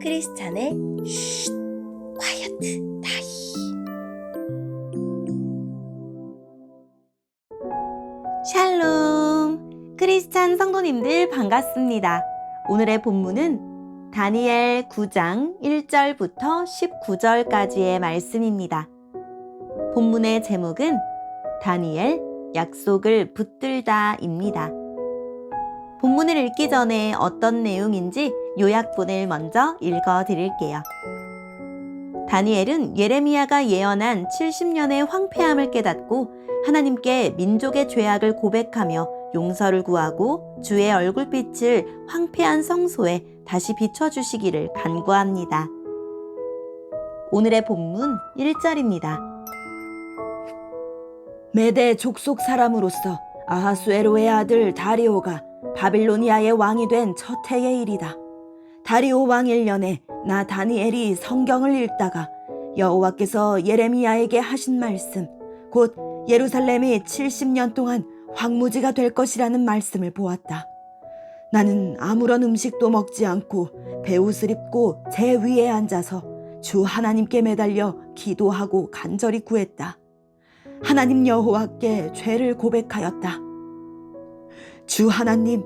크리스찬의 쉿 콰이어트 타임. 샬롬, 크리스찬 성도님들 반갑습니다. 오늘의 본문은 다니엘 9장 1절부터 19절까지의 말씀입니다. 본문의 제목은 다니엘 약속을 붙들다입니다. 본문을 읽기 전에 어떤 내용인지 요약본을 먼저 읽어드릴게요. 다니엘은 예레미야가 예언한 70년의 황폐함을 깨닫고 하나님께 민족의 죄악을 고백하며 용서를 구하고 주의 얼굴빛을 황폐한 성소에 다시 비춰주시기를 간구합니다. 오늘의 본문 1절입니다. 메대 족속 사람으로서 아하수에로의 아들 다리오가 바빌로니아의 왕이 된 첫 해의 일이다. 다리오 왕 1년에 나 다니엘이 성경을 읽다가 여호와께서 예레미야에게 하신 말씀, 곧 예루살렘이 70년 동안 황무지가 될 것이라는 말씀을 보았다. 나는 아무런 음식도 먹지 않고 베옷을 입고 제 위에 앉아서 주 하나님께 매달려 기도하고 간절히 구했다. 하나님 여호와께 죄를 고백하였다. 주 하나님,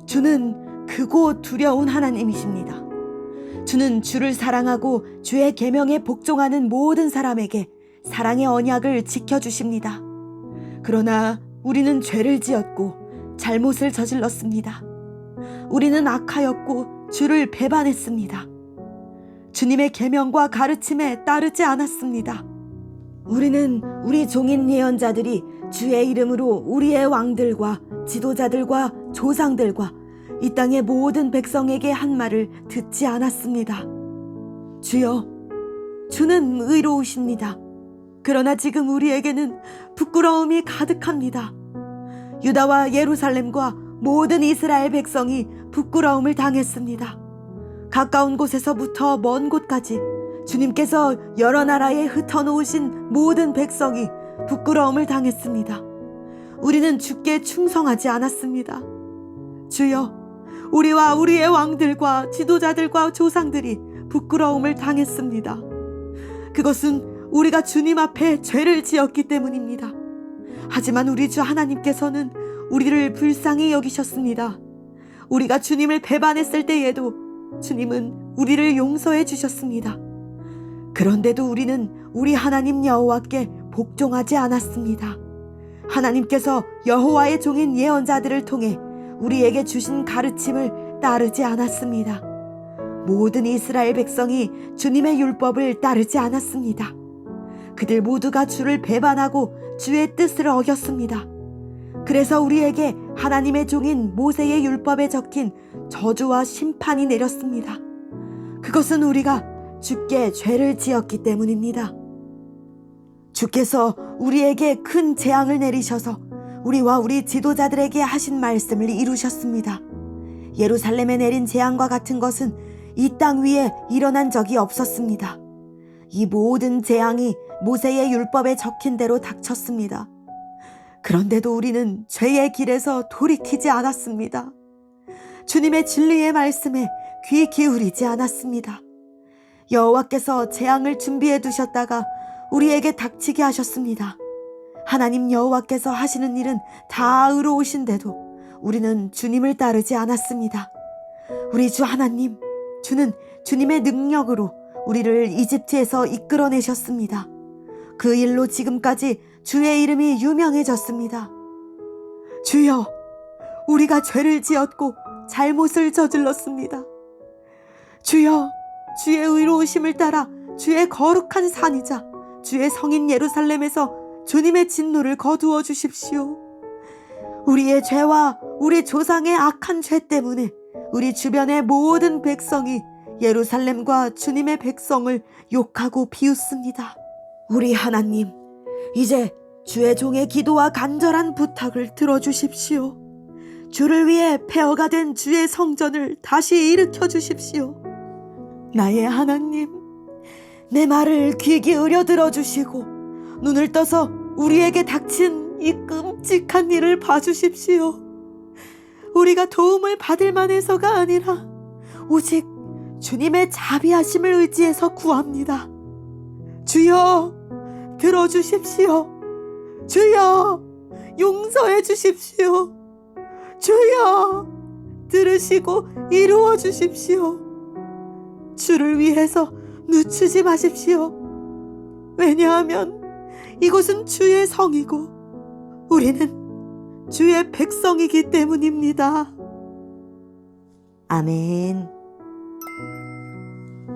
주는 크고 두려운 하나님이십니다. 주는 주를 사랑하고 주의 계명에 복종하는 모든 사람에게 사랑의 언약을 지켜주십니다. 그러나 우리는 죄를 지었고 잘못을 저질렀습니다. 우리는 악하였고 주를 배반했습니다. 주님의 계명과 가르침에 따르지 않았습니다. 우리는 우리 종인 예언자들이 주의 이름으로 우리의 왕들과 지도자들과 조상들과 이 땅의 모든 백성에게 한 말을 듣지 않았습니다. 주여, 주는 의로우십니다. 그러나 지금 우리에게는 부끄러움이 가득합니다. 유다와 예루살렘과 모든 이스라엘 백성이 부끄러움을 당했습니다. 가까운 곳에서부터 먼 곳까지 주님께서 여러 나라에 흩어놓으신 모든 백성이 부끄러움을 당했습니다. 우리는 주께 충성하지 않았습니다. 주여, 우리와 우리의 왕들과 지도자들과 조상들이 부끄러움을 당했습니다. 그것은 우리가 주님 앞에 죄를 지었기 때문입니다. 하지만 우리 주 하나님께서는 우리를 불쌍히 여기셨습니다. 우리가 주님을 배반했을 때에도 주님은 우리를 용서해 주셨습니다. 그런데도 우리는 우리 하나님 여호와께 복종하지 않았습니다. 하나님께서 여호와의 종인 예언자들을 통해 우리에게 주신 가르침을 따르지 않았습니다. 모든 이스라엘 백성이 주님의 율법을 따르지 않았습니다. 그들 모두가 주를 배반하고 주의 뜻을 어겼습니다. 그래서 우리에게 하나님의 종인 모세의 율법에 적힌 저주와 심판이 내렸습니다. 그것은 우리가 주께 죄를 지었기 때문입니다. 주께서 우리에게 큰 재앙을 내리셔서 우리와 우리 지도자들에게 하신 말씀을 이루셨습니다. 예루살렘에 내린 재앙과 같은 것은 이 땅 위에 일어난 적이 없었습니다. 이 모든 재앙이 모세의 율법에 적힌 대로 닥쳤습니다. 그런데도 우리는 죄의 길에서 돌이키지 않았습니다. 주님의 진리의 말씀에 귀 기울이지 않았습니다. 여호와께서 재앙을 준비해 두셨다가 우리에게 닥치게 하셨습니다. 하나님 여호와께서 하시는 일은 다 의로우신데도 우리는 주님을 따르지 않았습니다. 우리 주 하나님, 주는 주님의 능력으로 우리를 이집트에서 이끌어내셨습니다. 그 일로 지금까지 주의 이름이 유명해졌습니다. 주여, 우리가 죄를 지었고 잘못을 저질렀습니다. 주여, 주의 의로우심을 따라 주의 거룩한 산이자 주의 성인 예루살렘에서 주님의 진노를 거두어 주십시오. 우리의 죄와 우리 조상의 악한 죄 때문에 우리 주변의 모든 백성이 예루살렘과 주님의 백성을 욕하고 비웃습니다. 우리 하나님, 이제 주의 종의 기도와 간절한 부탁을 들어주십시오. 주를 위해 폐허가 된 주의 성전을 다시 일으켜 주십시오. 나의 하나님, 내 말을 귀 기울여 들어주시고 눈을 떠서 우리에게 닥친 이 끔찍한 일을 봐주십시오. 우리가 도움을 받을 만해서가 아니라 오직 주님의 자비하심을 의지해서 구합니다. 주여, 들어주십시오. 주여, 용서해 주십시오. 주여, 들으시고 이루어 주십시오. 주를 위해서 늦추지 마십시오. 왜냐하면 이곳은 주의 성이고 우리는 주의 백성이기 때문입니다. 아멘.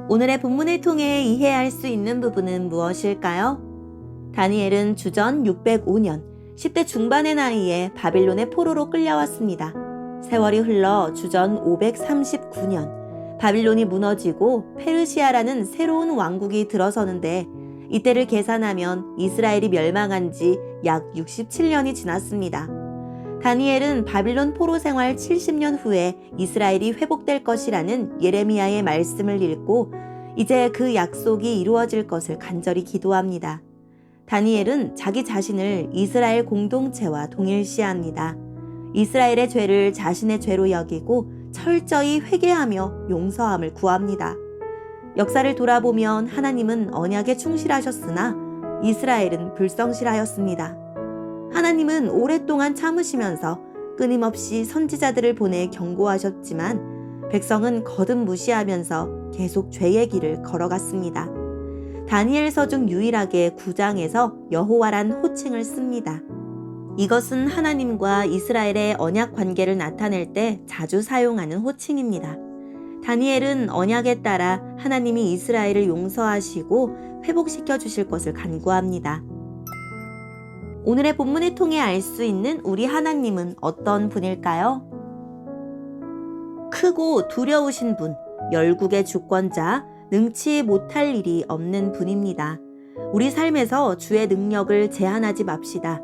오늘의 본문을 통해 이해할 수 있는 부분은 무엇일까요? 다니엘은 주전 605년 10대 중반의 나이에 바빌론의 포로로 끌려왔습니다. 세월이 흘러 주전 539년 바빌론이 무너지고 페르시아라는 새로운 왕국이 들어서는데 이때를 계산하면 이스라엘이 멸망한 지 약 67년이 지났습니다. 다니엘은 바빌론 포로 생활 70년 후에 이스라엘이 회복될 것이라는 예레미야의 말씀을 읽고 이제 그 약속이 이루어질 것을 간절히 기도합니다. 다니엘은 자기 자신을 이스라엘 공동체와 동일시합니다. 이스라엘의 죄를 자신의 죄로 여기고 철저히 회개하며 용서함을 구합니다. 역사를 돌아보면 하나님은 언약에 충실하셨으나 이스라엘은 불성실하였습니다. 하나님은 오랫동안 참으시면서 끊임없이 선지자들을 보내 경고하셨지만 백성은 거듭 무시하면서 계속 죄의 길을 걸어갔습니다. 다니엘서 중 유일하게 9장에서 여호와란 호칭을 씁니다. 이것은 하나님과 이스라엘의 언약 관계를 나타낼 때 자주 사용하는 호칭입니다. 다니엘은 언약에 따라 하나님이 이스라엘을 용서하시고 회복시켜 주실 것을 간구합니다. 오늘의 본문을 통해 알 수 있는 우리 하나님은 어떤 분일까요? 크고 두려우신 분, 열국의 주권자, 능치 못할 일이 없는 분입니다. 우리 삶에서 주의 능력을 제한하지 맙시다.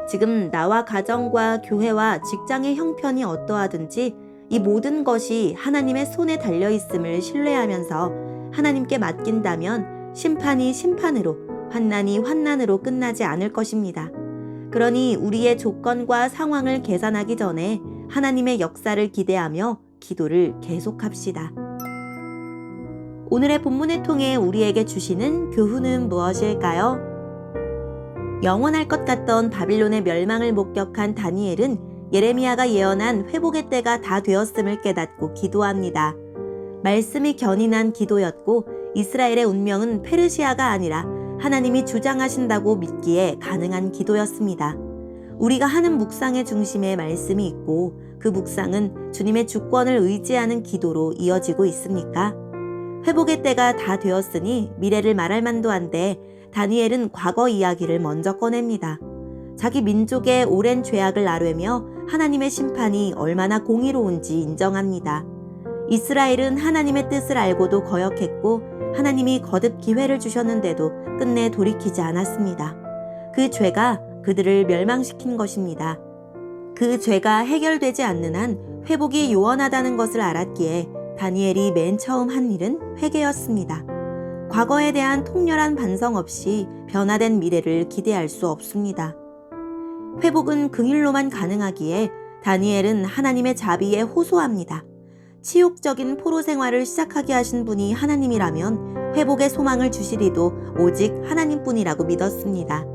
지금 나와 가정과 교회와 직장의 형편이 어떠하든지 이 모든 것이 하나님의 손에 달려있음을 신뢰하면서 하나님께 맡긴다면 심판이 심판으로, 환난이 환난으로 끝나지 않을 것입니다. 그러니 우리의 조건과 상황을 계산하기 전에 하나님의 역사를 기대하며 기도를 계속합시다. 오늘의 본문을 통해 우리에게 주시는 교훈은 무엇일까요? 영원할 것 같던 바빌론의 멸망을 목격한 다니엘은 예레미야가 예언한 회복의 때가 다 되었음을 깨닫고 기도합니다. 말씀이 견인한 기도였고 이스라엘의 운명은 페르시아가 아니라 하나님이 주장하신다고 믿기에 가능한 기도였습니다. 우리가 하는 묵상의 중심에 말씀이 있고 그 묵상은 주님의 주권을 의지하는 기도로 이어지고 있습니까? 회복의 때가 다 되었으니 미래를 말할 만도 한데 다니엘은 과거 이야기를 먼저 꺼냅니다. 자기 민족의 오랜 죄악을 아뢰며 하나님의 심판이 얼마나 공의로운지 인정합니다. 이스라엘은 하나님의 뜻을 알고도 거역했고 하나님이 거듭 기회를 주셨는데도 끝내 돌이키지 않았습니다. 그 죄가 그들을 멸망시킨 것입니다. 그 죄가 해결되지 않는 한 회복이 요원하다는 것을 알았기에 다니엘이 맨 처음 한 일은 회개였습니다. 과거에 대한 통렬한 반성 없이 변화된 미래를 기대할 수 없습니다. 회복은 긍휼로만 가능하기에 다니엘은 하나님의 자비에 호소합니다. 치욕적인 포로 생활을 시작하게 하신 분이 하나님이라면 회복의 소망을 주시리도 오직 하나님뿐이라고 믿었습니다.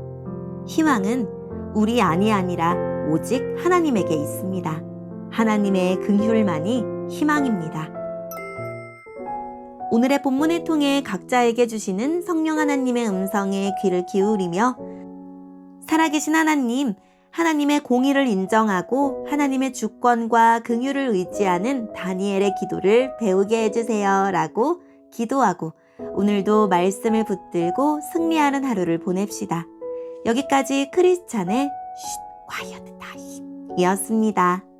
희망은 우리 안이 아니라 오직 하나님에게 있습니다. 하나님의 긍휼만이 희망입니다. 오늘의 본문을 통해 각자에게 주시는 성령 하나님의 음성에 귀를 기울이며 살아계신 하나님, 하나님의 공의를 인정하고 하나님의 주권과 긍휼을 의지하는 다니엘의 기도를 배우게 해주세요 라고 기도하고 오늘도 말씀을 붙들고 승리하는 하루를 보냅시다. 여기까지 크리스찬의 쉿, quiet time 이었습니다.